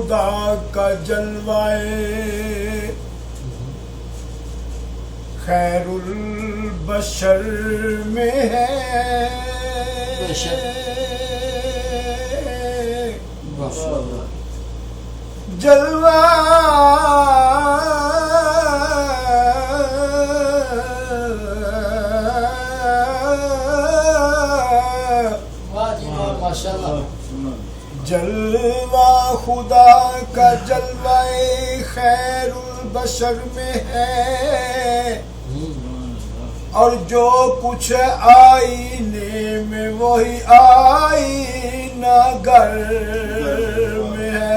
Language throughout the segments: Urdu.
خدا کا جلوائے خیر البشر میں ہے جلوہ جلوہ خدا کا جلوہ خیر البشر میں ہے اور جو کچھ آئینے میں وہی آئینہ گر میں ہے.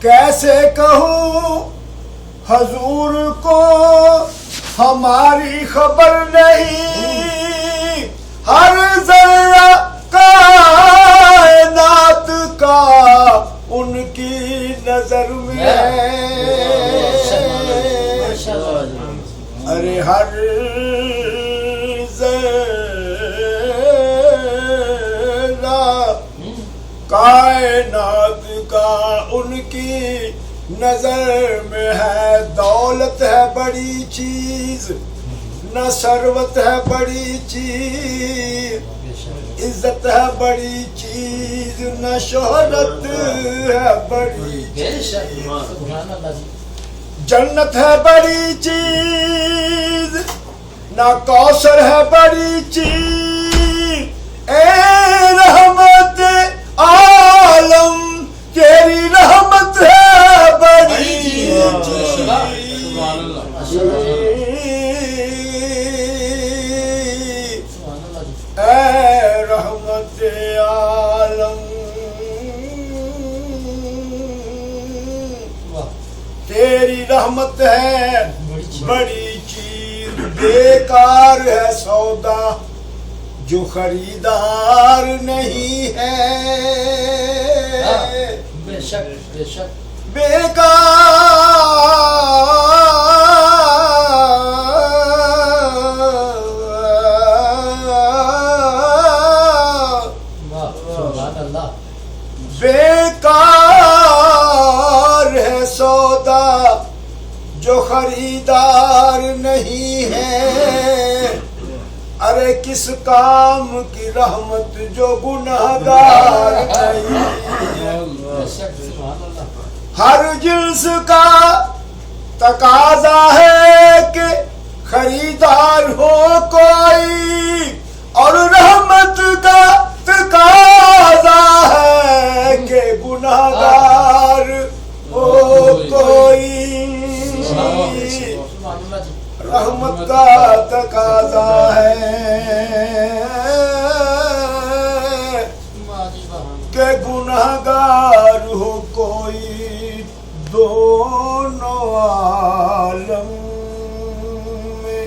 کیسے کہوں حضور کو ہماری خبر نہیں ہر ذرہ کائنات کا ان کی نظر میں ہے. ارے ہر ذرہ کائنات کا ان کی نظر میں ہے. دولت ہے بڑی چیز نہ ثروت ہے بڑی چیز عزت ہے بڑی چیز نہ شہرت ہے بڑی چیز جنت ہے بڑی چیز نہ کوثر ہے بڑی چیز. اے رحمت عالم تیری رحمت ہے بڑی چیز. اے رحمت عالم تیری رحمت ہے بڑی چیز. بیکار ہے سودا جو خریدار نہیں ہے. بے شک بے شک بیکار ہے سودا جو خریدار نہیں ہے. ارے کس کام کی رحمت جو گناہگار نہیں ہے. ہر جنس کا تقاضا ہے کہ خریدار ہو کوئی اور رحمت کا تقاضا ہے کہ گناہگار ہو کوئی. رحمت کا تقاضا ہے کہ گناہگار ہو کوئی. دونوں عالم میں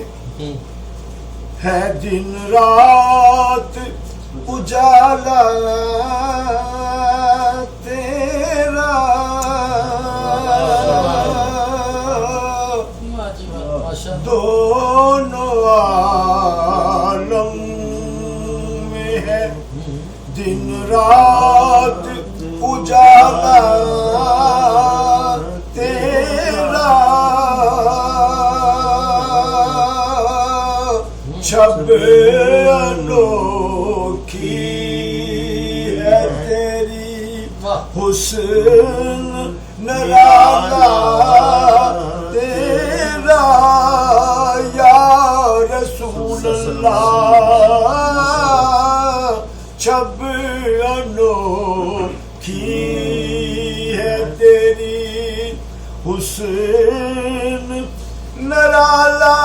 ہے دن رات اجالا تیرا. دونوں عالم میں ہے دن رات اجالا تیرا. شب انوکھی ہے تیری حسن نرالا تیرا. یا رسول اللہ شب انوکھی ہے تیری حسن نرالا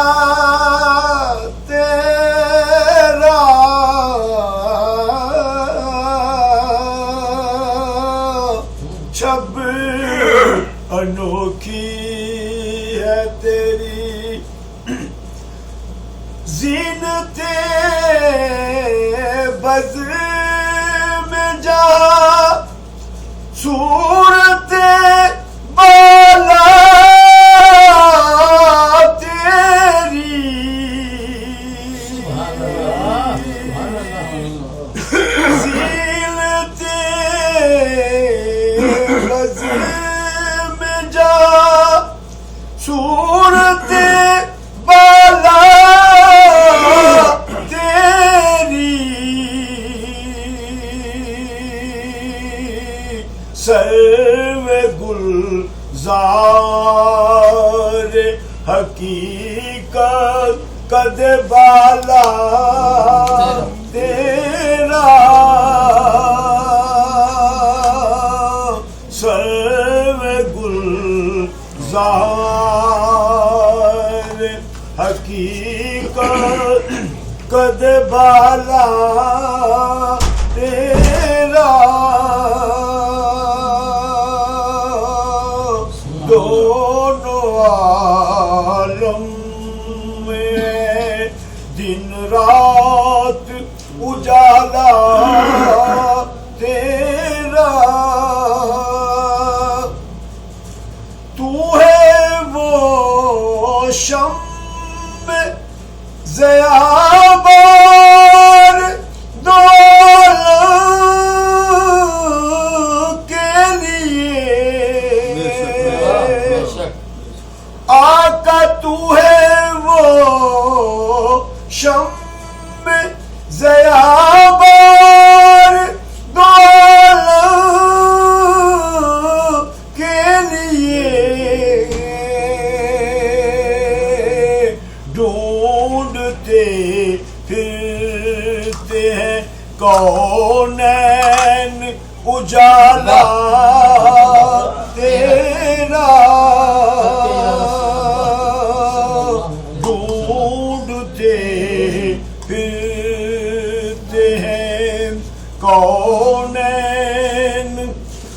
تیرا. شب انوکھی ہے تیری زینت بدر میں جا صورت بالا تیری. زینت حقیقت قد بالا تیرا سرو گلزار حقیقت قد بالا تیرا دونوں عالم میں دن رات اجالا تیرا تو ہے وہ شمع ضیابار دو کے لیے آقا تو ہے وہ شمع ضیابار دو کے لیے ڈھونڈتے پھرتے ہیں کونین اجالا تیرا ڈھونڈتے پھرتے ہیں کونین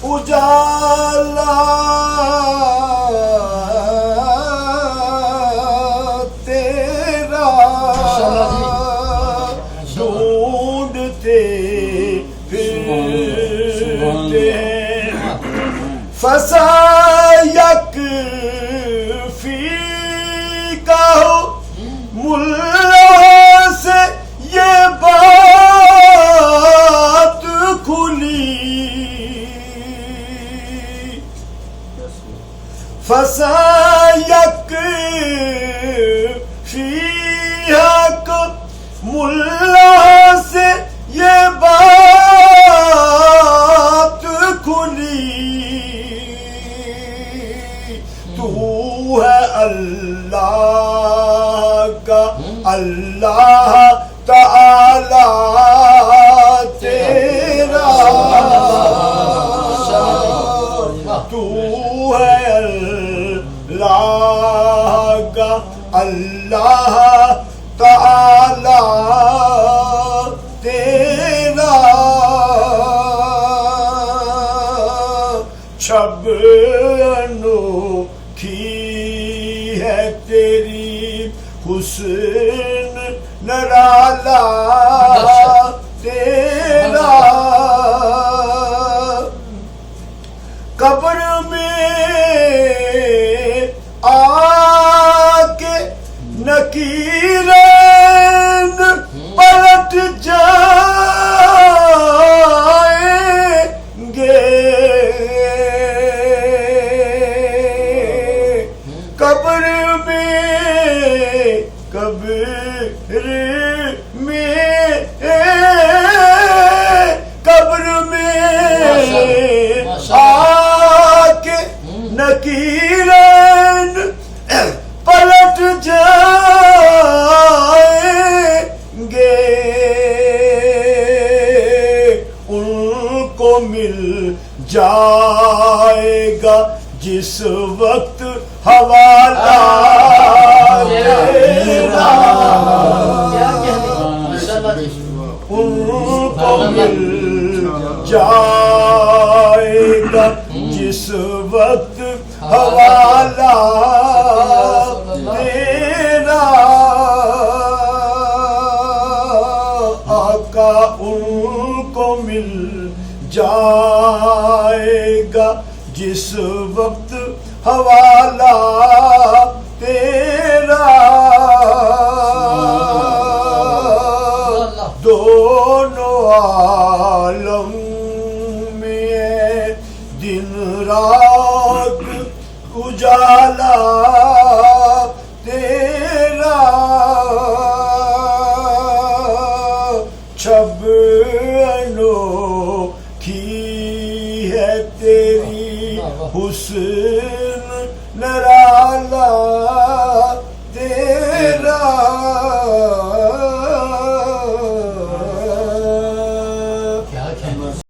اجالا تیرا ڈھونڈتے پھرتے ہیں فسایک فی کا ہو ملا سے یہ بات کھلی فسایک فی حق ملا سے یہ بات کھلی تو ہے اللہ کا اللہ تعالی تیرا تو ہے اللہ کا اللہ تعالی تیرا چھب انوکھی ہے تیری حسن نرالا تیرا قبر میں آ کے نکیرین پلٹ جائیں گے قبر میں آ کے نکیرین پلٹ جائیں گے ان کو مل جائے گا جس وقت حوالہ تیرا ان کو مل جائے گا جس وقت حوالہ تیرا آقا ان کو مل جائے گا جس وقت حوالہ تیرا دونوں عالم میں دن رات اجالا تیرا چھب انوکھی ہے تیری حسن نرالا اللہ